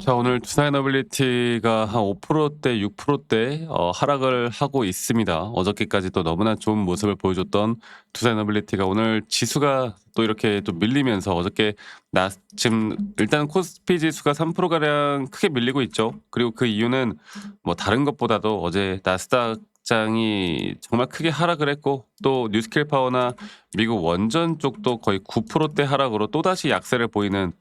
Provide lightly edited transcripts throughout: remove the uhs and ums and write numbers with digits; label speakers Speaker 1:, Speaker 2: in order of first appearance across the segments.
Speaker 1: 자, 오늘 투사이너빌리티가 한 5%대, 6%대 하락을 하고 있습니다. 어저께까지 또 너무나 좋은 모습을 보여줬던 투사이너빌리티가 오늘 지수가 또 이렇게 또 밀리면서 어저께 지금 일단 코스피 지수가 3%가량 크게 밀리고 있죠. 그리고 그 이유는 뭐 다른 것보다도 어제 나스닥 장이 정말 크게 하락을 했고 또 뉴스킬 파워나 미국 원전 쪽도 거의 9%대 하락으로 또다시 약세를 보이는,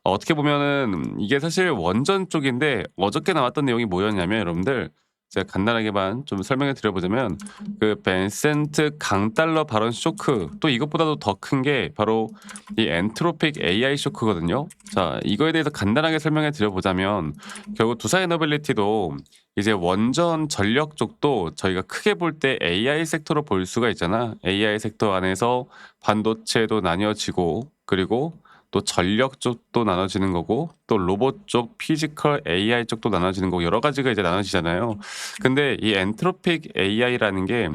Speaker 1: 어떻게 보면은 이게 사실 원전 쪽인데 어저께 나왔던 내용이 뭐였냐면, 여러분들 제가 간단하게만 좀 설명해 드려보자면, 그 벤센트 강달러 발언 쇼크, 또 이것보다도 더 큰 게 바로 이 엔트로픽 AI 쇼크거든요. 자, 이거에 대해서 간단하게 설명해 드려보자면, 결국 두사에너빌리티도 이제 원전 전력 쪽도 저희가 크게 볼 때 AI 섹터로 볼 수가 있잖아. AI 섹터 안에서 반도체도 나뉘어지고, 그리고 또 전력 쪽도 나눠지는 거고, 또 로봇 쪽, 피지컬 AI 쪽도 나눠지는 거고, 여러 가지가 이제 나눠지잖아요. 근데 이 엔트로픽 AI라는 게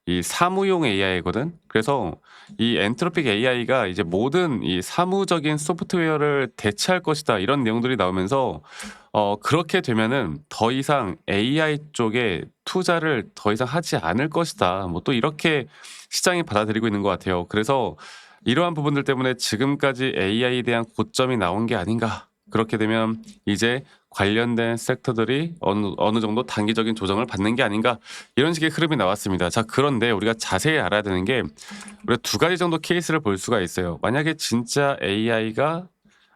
Speaker 1: 이 사무용 AI거든. 그래서 이 엔트로픽 AI가 이제 모든 이 사무적인 소프트웨어를 대체할 것이다, 이런 내용들이 나오면서 그렇게 되면은 더 이상 AI 쪽에 투자를 더 이상 하지 않을 것이다, 뭐 또 이렇게 시장이 받아들이고 있는 것 같아요. 그래서 이러한 부분들 때문에 지금까지 AI에 대한 고점이 나온 게 아닌가. 그렇게 되면 이제 관련된 섹터들이 어느 정도 단기적인 조정을 받는 게 아닌가, 이런 식의 흐름이 나왔습니다. 자, 그런데 우리가 자세히 알아야 되는 게, 우리가 두 가지 정도 케이스를 볼 수가 있어요. 만약에 진짜 AI가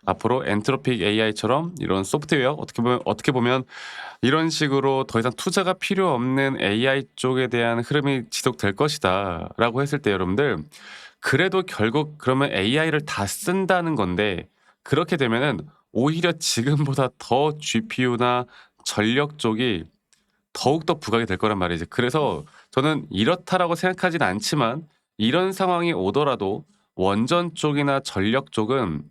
Speaker 1: 앞으로 엔트로픽 AI처럼 이런 소프트웨어, 어떻게 보면 이런 식으로 더 이상 투자가 필요 없는 AI 쪽에 대한 흐름이 지속될 것이다라고 했을 때, 여러분들 그래도 결국 그러면 AI를 다 쓴다는 건데, 그렇게 되면은 오히려 지금보다 더 GPU나 전력 쪽이 더욱더 부각이 될 거란 말이지. 그래서 저는 이렇다라고 생각하진 않지만, 이런 상황이 오더라도 원전 쪽이나 전력 쪽은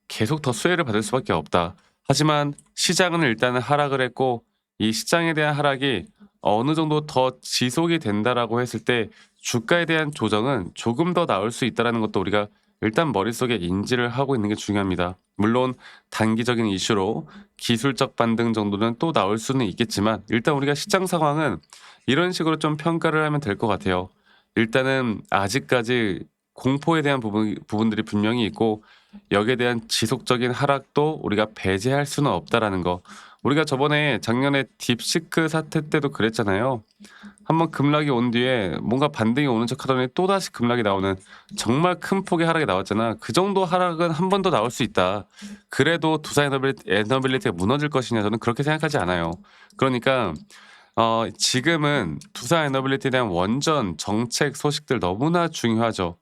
Speaker 1: 계속 더 수혜를 받을 수밖에 없다. 하지만 시장은 일단은 하락을 했고, 이 시장에 대한 하락이 어느 정도 더 지속이 된다라고 했을 때 주가에 대한 조정은 조금 더 나올 수 있다라는 것도 우리가 일단 머릿속에 인지를 하고 있는 게 중요합니다. 물론 단기적인 이슈로 기술적 반등 정도는 또 나올 수는 있겠지만, 일단 우리가 시장 상황은 이런 식으로 좀 평가를 하면 될 것 같아요. 일단은 아직까지 공포에 대한 부분들이 분명히 있고, 여기에 대한 지속적인 하락도 우리가 배제할 수는 없다라는 거. 우리가 저번에 작년에 딥시크 사태 때도 그랬잖아요. 한번 급락이 온 뒤에 뭔가 반등이 오는 척 하더니 또다시 급락이 나오는 정말 큰 폭의 하락이 나왔잖아. 그 정도 하락은 한 번 더 나올 수 있다. 그래도 두사 에너빌리티가 무너질 것이냐, 저는 그렇게 생각하지 않아요. 그러니까 지금은 두사 에너빌리티에 대한 원전 정책 소식들 너무나 중요하죠.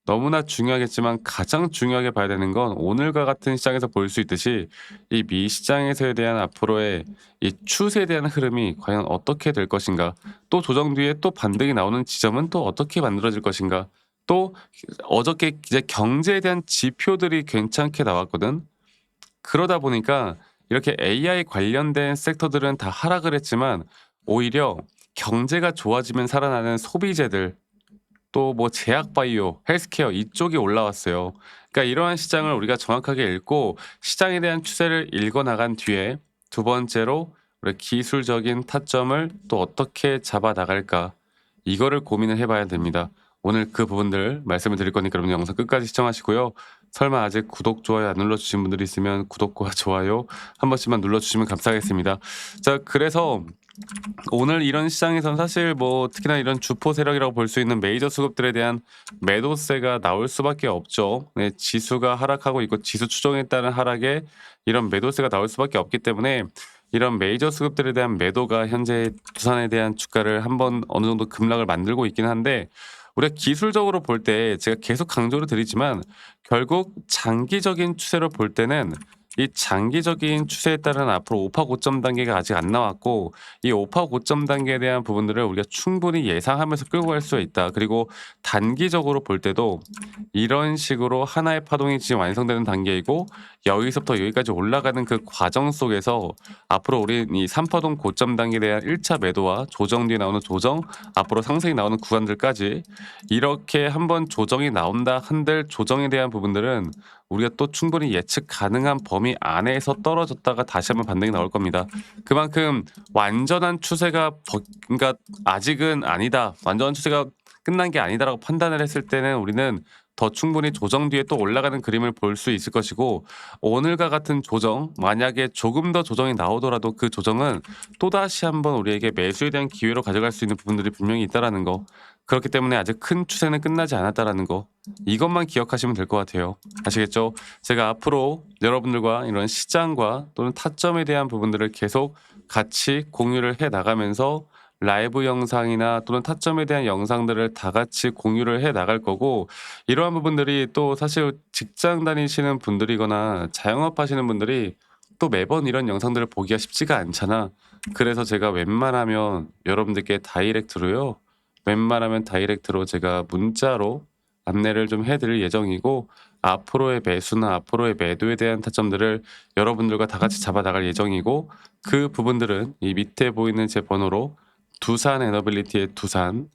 Speaker 1: 너무나 중요하겠지만 가장 중요하게 봐야 되는 건, 오늘과 같은 시장에서 볼 수 있듯이 이 미 시장에서에 대한 앞으로의 이 추세에 대한 흐름이 과연 어떻게 될 것인가, 또 조정 뒤에 또 반등이 나오는 지점은 또 어떻게 만들어질 것인가, 또 어저께 이제 경제에 대한 지표들이 괜찮게 나왔거든. 그러다 보니까 이렇게 AI 관련된 섹터들은 다 하락을 했지만, 오히려 경제가 좋아지면 살아나는 소비재들, 또 뭐 제약 바이오, 헬스케어 이쪽이 올라왔어요. 그러니까 이러한 시장을 우리가 정확하게 읽고 시장에 대한 추세를 읽어 나간 뒤에, 두 번째로 우리 기술적인 타점을 또 어떻게 잡아 나갈까, 이거를 고민을 해 봐야 됩니다. 오늘 그 부분들 말씀을 드릴 거니까 여러분 영상 끝까지 시청하시고요. 설마 아직 구독, 좋아요 안 눌러 주신 분들이 있으면 구독과 좋아요 한 번씩만 눌러 주시면 감사하겠습니다. 자, 그래서 오늘 이런 시장에선 사실 뭐 특히나 이런 주포 세력이라고 볼 수 있는 메이저 수급들에 대한 매도세가 나올 수밖에 없죠. 네, 지수가 하락하고 있고 지수 추종에 따른 하락에 이런 매도세가 나올 수밖에 없기 때문에, 이런 메이저 수급들에 대한 매도가 현재 두산에 대한 주가를 한번 어느 정도 급락을 만들고 있긴 한데, 우리가 기술적으로 볼 때 제가 계속 강조를 드리지만, 결국 장기적인 추세로 볼 때는 이 장기적인 추세에 따른 앞으로 오파 고점 단계가 아직 안 나왔고, 이 오파 고점 단계에 대한 부분들을 우리가 충분히 예상하면서 끌고 갈 수 있다. 그리고 단기적으로 볼 때도 이런 식으로 하나의 파동이 지금 완성되는 단계이고, 여기서부터 여기까지 올라가는 그 과정 속에서 앞으로 우리 이 3파동 고점 단계에 대한 1차 매도와 조정 뒤에 나오는 조정, 앞으로 상승이 나오는 구간들까지 이렇게 한번 조정이 나온다 한들 조정에 대한 부분들은 우리가 또 충분히 예측 가능한 범위 안에서 떨어졌다가 다시 한번 반등이 나올 겁니다. 그만큼 완전한 추세가 그러니까 아직은 아니다. 완전한 추세가 끝난 게 아니다라고 판단을 했을 때는 우리는 더 충분히 조정 뒤에 또 올라가는 그림을 볼 수 있을 것이고, 오늘과 같은 조정, 만약에 조금 더 조정이 나오더라도 그 조정은 또다시 한번 우리에게 매수에 대한 기회로 가져갈 수 있는 부분들이 분명히 있다라는 거. 그렇기 때문에 아직 큰 추세는 끝나지 않았다라는 거. 이것만 기억하시면 될 것 같아요. 아시겠죠? 제가 앞으로 여러분들과 이런 시장과 또는 타점에 대한 부분들을 계속 같이 공유를 해 나가면서 라이브 영상이나 또는 타점에 대한 영상들을 다 같이 공유를 해 나갈 거고, 이러한 부분들이 또 사실 직장 다니시는 분들이거나 자영업 하시는 분들이 또 매번 이런 영상들을 보기가 쉽지가 않잖아. 그래서 제가 웬만하면 여러분들께 다이렉트로요. 웬만하면 다이렉트로 제가 문자로 안내를 좀 해 드릴 예정이고, 앞으로의 매수나 앞으로의 매도에 대한 타점들을 여러분들과 다 같이 잡아 나갈 예정이고, 그 부분들은 이 밑에 보이는 제 번호로 두산 에너빌리티의 두산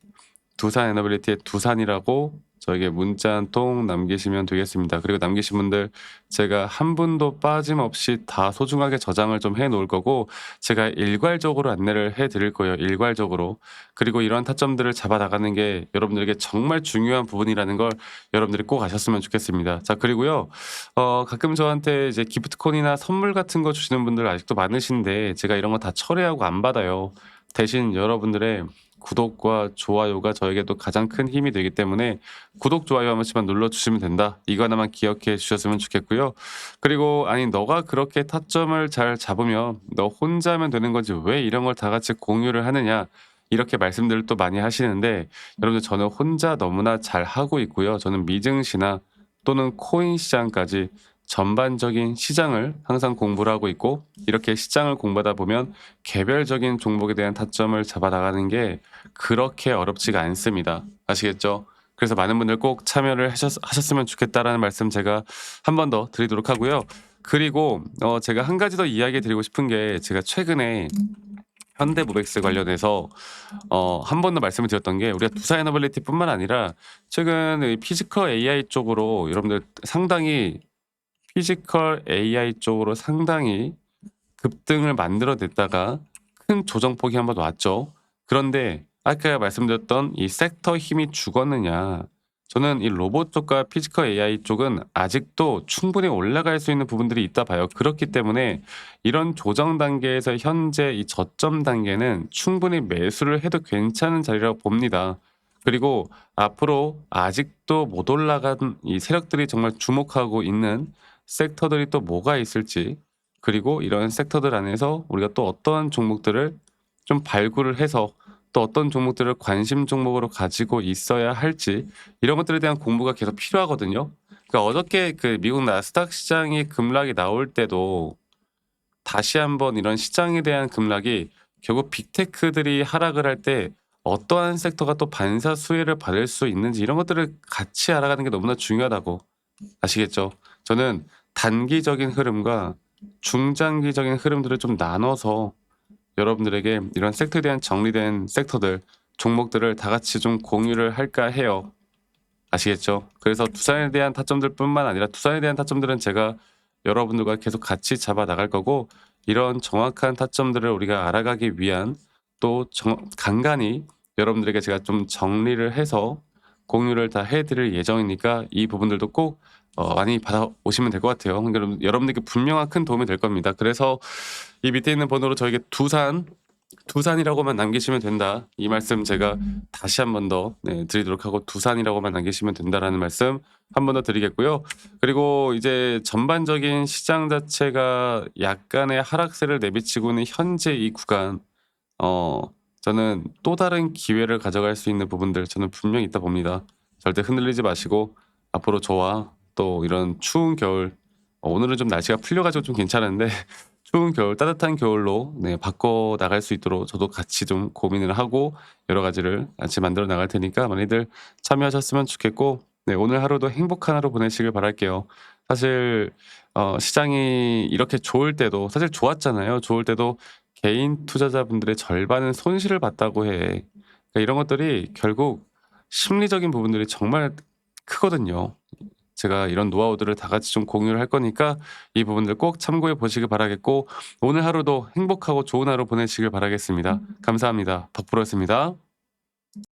Speaker 1: 에너빌리티의 두산이라고 저에게 문자 한 통 남기시면 되겠습니다. 그리고 남기신 분들 제가 한 분도 빠짐없이 다 소중하게 저장을 좀 해 놓을 거고, 제가 일괄적으로 안내를 해 드릴 거예요, 일괄적으로. 그리고 이러한 타점들을 잡아 나가는 게 여러분들에게 정말 중요한 부분이라는 걸 여러분들이 꼭 아셨으면 좋겠습니다. 자, 그리고요. 가끔 저한테 이제 기프트콘이나 선물 같은 거 주시는 분들 아직도 많으신데, 제가 이런 거 다 철회하고 안 받아요. 대신 여러분들의 구독과 좋아요가 저에게도 가장 큰 힘이 되기 때문에 구독, 좋아요 한 번씩만 눌러주시면 된다. 이거 하나만 기억해 주셨으면 좋겠고요. 그리고 아니 너가 그렇게 타점을 잘 잡으면 너 혼자 하면 되는 거지 왜 이런 걸 다 같이 공유를 하느냐. 이렇게 말씀들을 또 많이 하시는데, 여러분들 저는 혼자 너무나 잘 하고 있고요. 저는 미증시나 또는 코인 시장까지 전반적인 시장을 항상 공부를 하고 있고, 이렇게 시장을 공부하다 보면 개별적인 종목에 대한 타점을 잡아 나가는 게 그렇게 어렵지가 않습니다. 아시겠죠? 그래서 많은 분들 꼭 참여를 하셨으면 좋겠다라는 말씀 제가 한 번 더 드리도록 하고요. 그리고 제가 한 가지 더 이야기 드리고 싶은 게, 제가 최근에 현대모백스 관련해서 한 번 더 말씀을 드렸던 게, 우리가 두사에너빌리티뿐만 아니라 최근 이 피지컬 AI 쪽으로 여러분들 상당히 피지컬 AI 쪽으로 상당히 급등을 만들어냈다가 큰 조정폭이 한번 왔죠. 그런데 아까 말씀드렸던 이 섹터 힘이 죽었느냐? 저는 이 로봇 쪽과 피지컬 AI 쪽은 아직도 충분히 올라갈 수 있는 부분들이 있다 봐요. 그렇기 때문에 이런 조정 단계에서 현재 이 저점 단계는 충분히 매수를 해도 괜찮은 자리라고 봅니다. 그리고 앞으로 아직도 못 올라간 이 세력들이 정말 주목하고 있는 섹터들이 또 뭐가 있을지, 그리고 이런 섹터들 안에서 우리가 또 어떠한 종목들을 좀 발굴을 해서 또 어떤 종목들을 관심 종목으로 가지고 있어야 할지, 이런 것들에 대한 공부가 계속 필요하거든요. 그러니까 어저께 그 미국 나스닥 시장이 급락이 나올 때도 다시 한번 이런 시장에 대한 급락이 결국 빅테크들이 하락을 할 때 어떠한 섹터가 또 반사 수혜를 받을 수 있는지, 이런 것들을 같이 알아가는 게 너무나 중요하다고. 아시겠죠? 저는 단기적인 흐름과 중장기적인 흐름들을 좀 나눠서 여러분들에게 이런 섹터에 대한 정리된 섹터들, 종목들을 다 같이 좀 공유를 할까 해요. 아시겠죠? 그래서 투자에 대한 타점들뿐만 아니라, 투자에 대한 타점들은 제가 여러분들과 계속 같이 잡아 나갈 거고, 이런 정확한 타점들을 우리가 알아가기 위한 또 간간히 여러분들에게 제가 좀 정리를 해서 공유를 다 해드릴 예정이니까, 이 부분들도 꼭 많이 받아오시면 될 것 같아요. 그러니까 여러분들께 분명한 큰 도움이 될 겁니다. 그래서 이 밑에 있는 번호로 저에게 두산이라고만 남기시면 된다. 이 말씀 제가 다시 한 번 더 드리도록 하고, 두산이라고만 남기시면 된다라는 말씀 한 번 더 드리겠고요. 그리고 이제 전반적인 시장 자체가 약간의 하락세를 내비치고 있는 현재 이 구간, 저는 또 다른 기회를 가져갈 수 있는 부분들 저는 분명히 있다 봅니다. 절대 흔들리지 마시고, 앞으로 저와 또 이런 추운 겨울, 오늘은 좀 날씨가 풀려가지고 좀 괜찮은데 추운 겨울, 따뜻한 겨울로 바꿔 나갈 수 있도록 저도 같이 좀 고민을 하고 여러 가지를 같이 만들어 나갈 테니까 많이들 참여하셨으면 좋겠고, 오늘 하루도 행복한 하루 보내시길 바랄게요. 사실 시장이 이렇게 좋을 때도 사실 좋았잖아요. 좋을 때도 개인 투자자분들의 절반은 손실을 봤다고 해. 그러니까 이런 것들이 결국 심리적인 부분들이 정말 크거든요. 제가 이런 노하우들을 다 같이 좀 공유를 할 거니까 이 부분들 꼭 참고해 보시길 바라겠고 오늘 하루도 행복하고 좋은 하루 보내시길 바라겠습니다. 감사합니다. 덕프로였습니다.